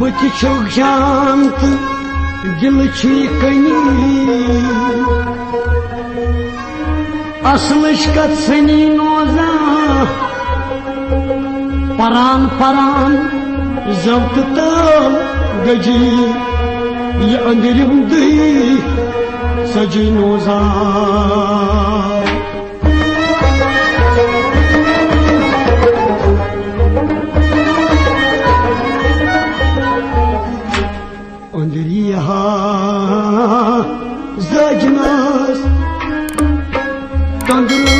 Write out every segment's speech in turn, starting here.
Bıtı çok jantı, dilı çiğkani Aslışkat senin oza Paran paran zavtıtal gacı Yadirimdi sacin oza Andriya zajnas Tandru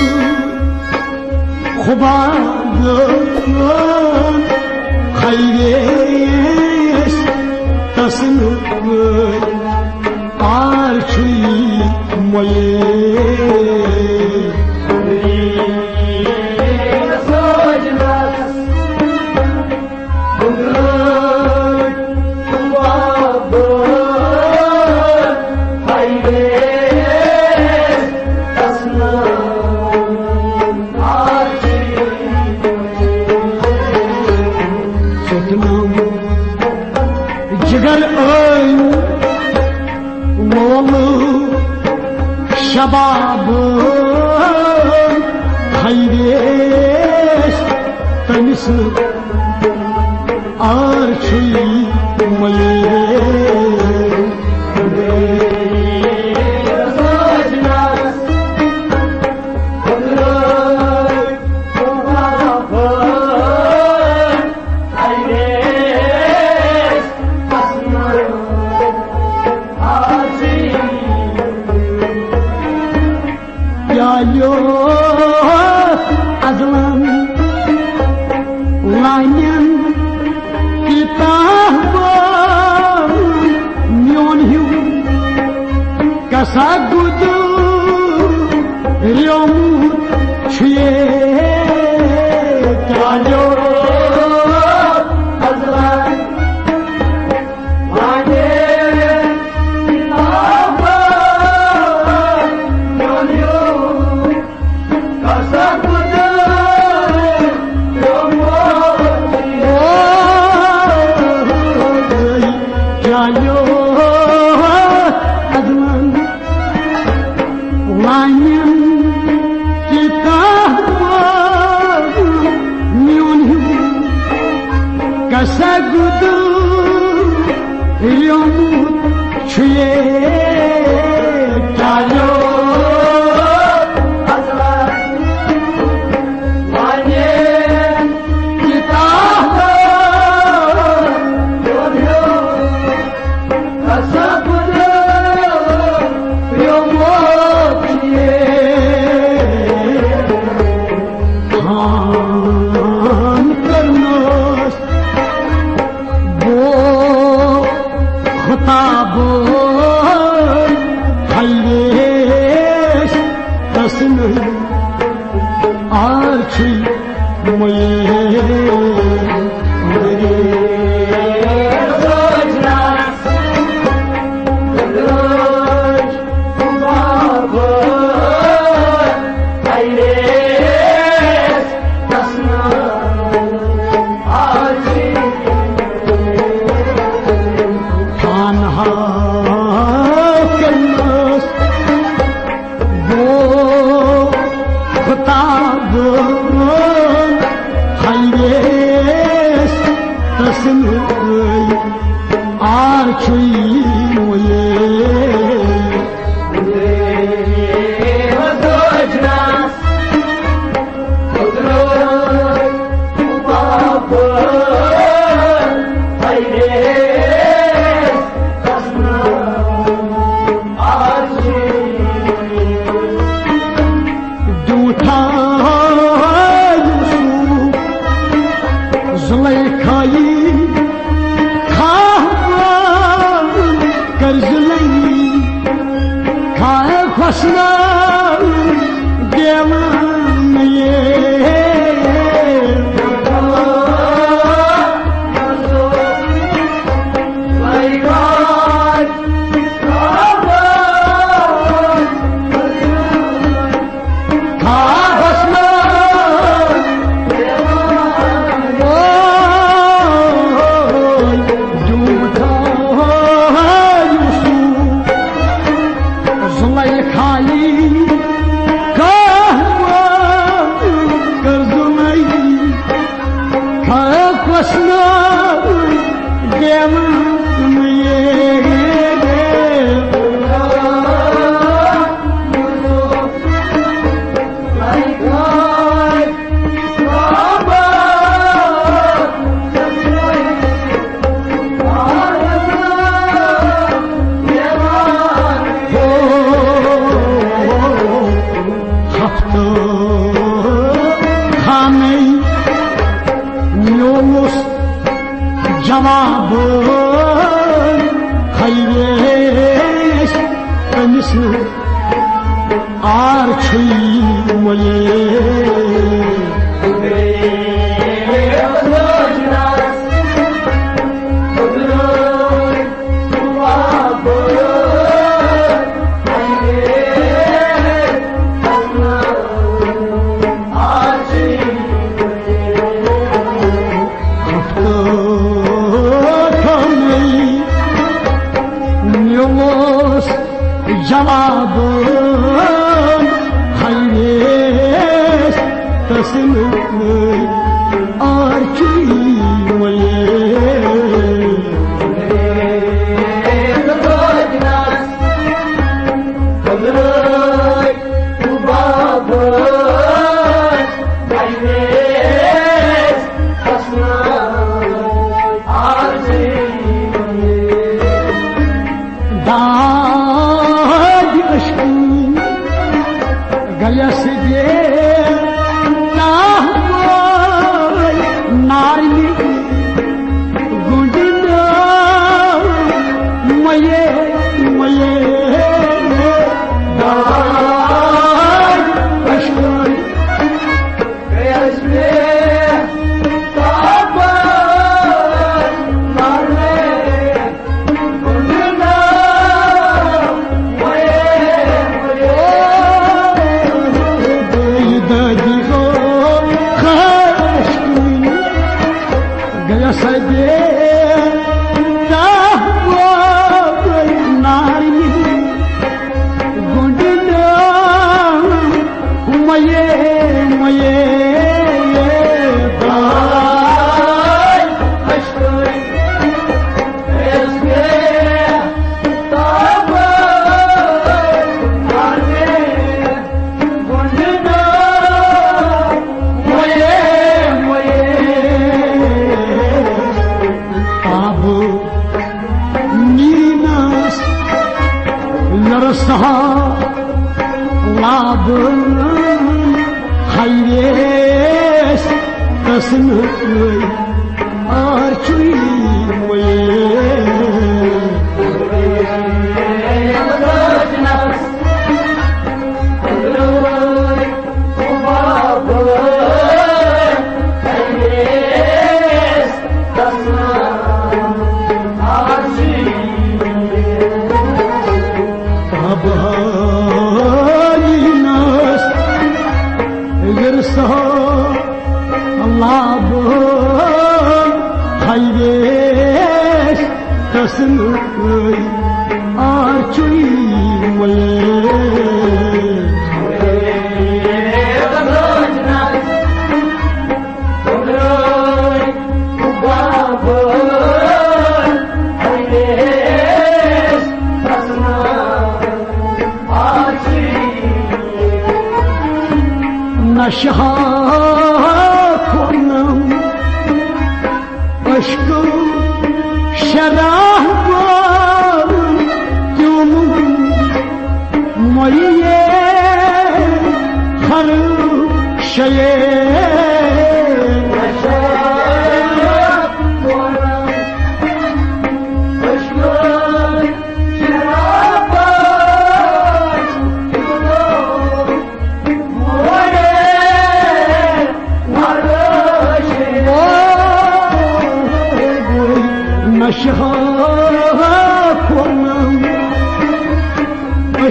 Khubadan Khayres Tasnu Archi Moye Andriya zajnas Jigar ay Molu Shabab Hayres Tanisn Archi Maye Yo azlan lanyan kitabam nyon hiu kasagudu ryomu chye yo azlan lanyan kitabam nyon hiu Khosna Devan ye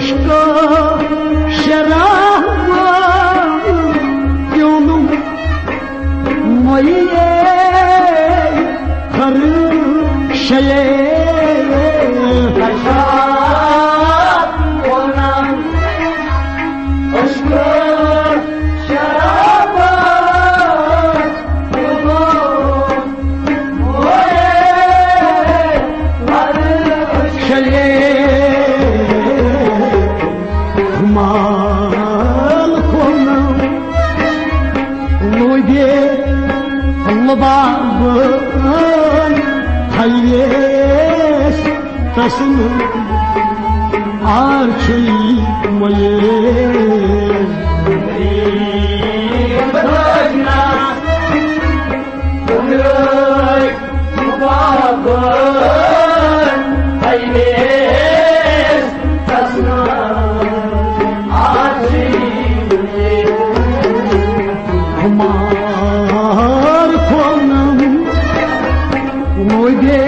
aşk şarabı yolum moye karı şeye Aşağı olan aşkı şaraba yolum moye karı şeye mal konum loyge Allah'ın hayes tasını arçıymayı Başına ömrük mubakın hayres tasına kumar konum loyge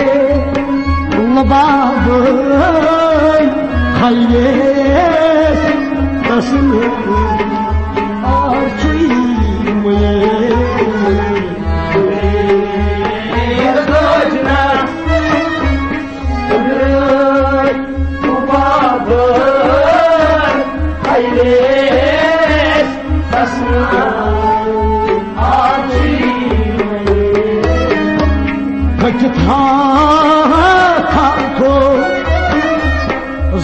Allah'ın hayes tasını arçıymayı Başına ömrük mubakın hayres tasına Vakit kalko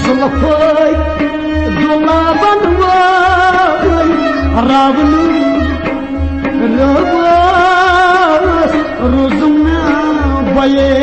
zulfay dolaban vay ravnu ravas ruzumna baye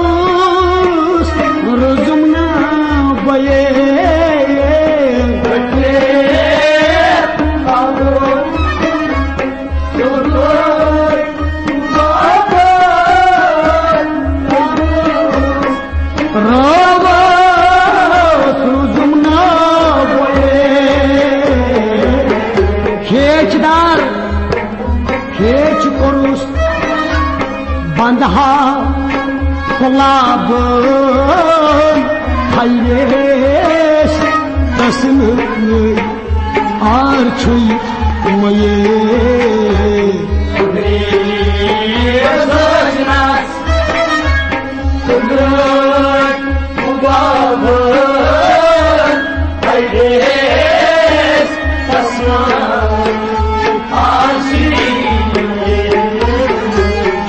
Ravus ruzumna baye Ravus ruzumna baye Hiç dar hiç korus Bandha kulabın hayres tasını arçıymayı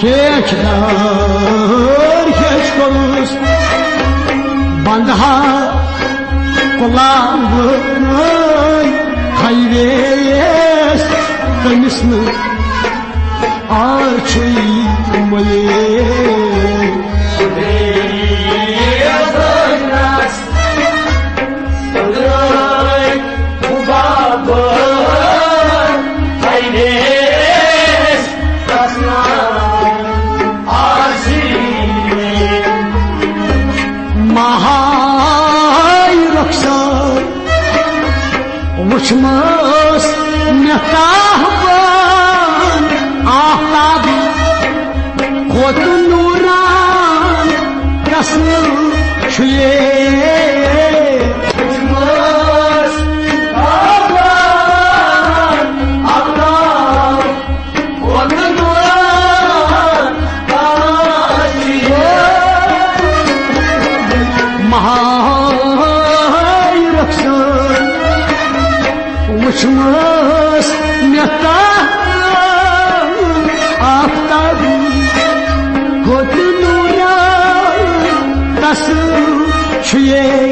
Keçler keç korus Bandha kulabın hayres tasını arçıymayı Mahay roksan uçmaz mehtahban ahtabi kotu nuran kasıl şüye uçmaz ahvan Allah kotu nuran Mahay roksan uçmaz mehtahban ahtabi kotu nuran kasıl şüye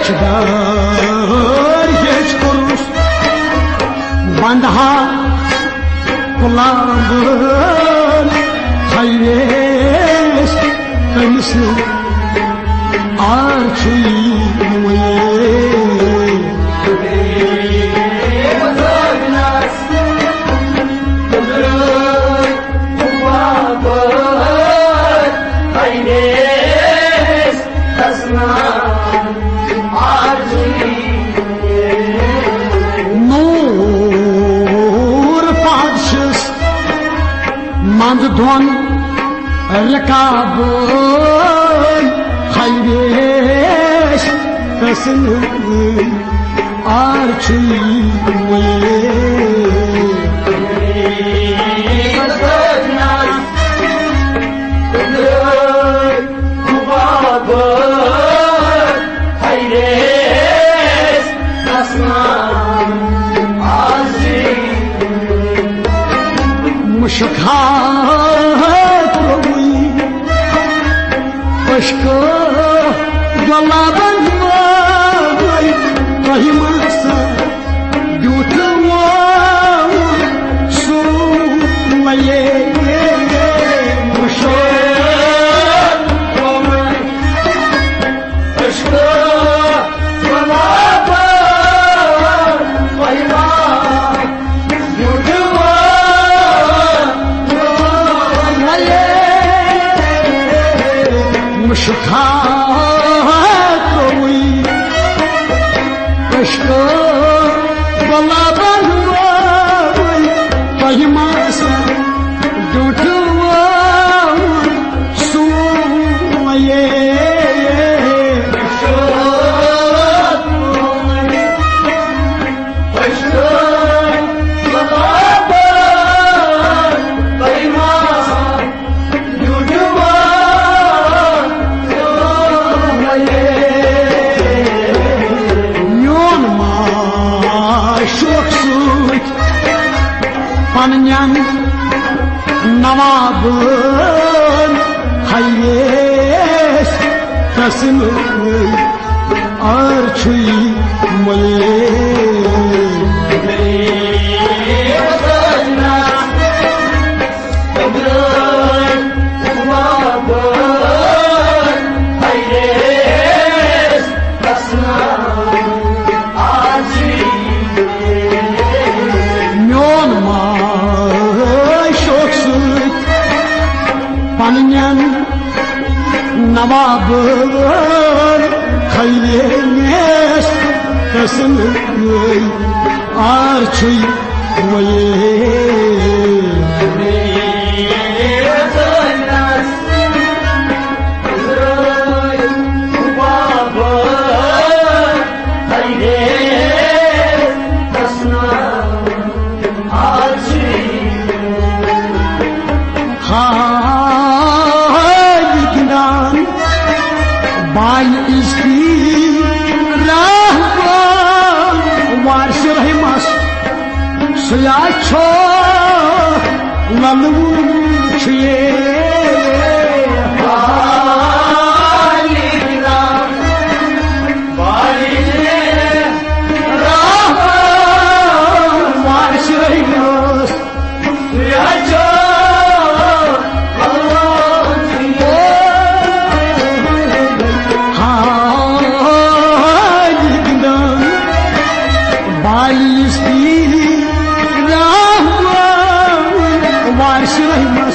Reşdar geç kurmuş Bandaha kullandım Hayres Kayısı Arçıyım Don rekabın hayreş kasını arçıyım Muşakhat rovi Başka Galaban vay Kahimasa Yutuwa Sumaye Muşakhat rovi Başka Galaban Kahimasa Yutuwa Muşakhat rovi Başka Galaban vay Kahimasa Yutuwa Sumaye Muşakhat rovi Başka Galaban Kahimasa Yutuwa Panyan Navabın Hayes Kasını Arçıyım Panyan Navabın Hayes Kasını Arçıyım Bal istirahvan var şirhimas Suya çok lanıvur çiye Halidan Bal istirahvan var şirhimas Suya çok lanıvur çiye Rahman var şirahmas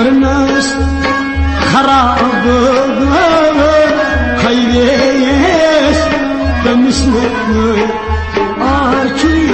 görmez harabı hayreyiz demişler arki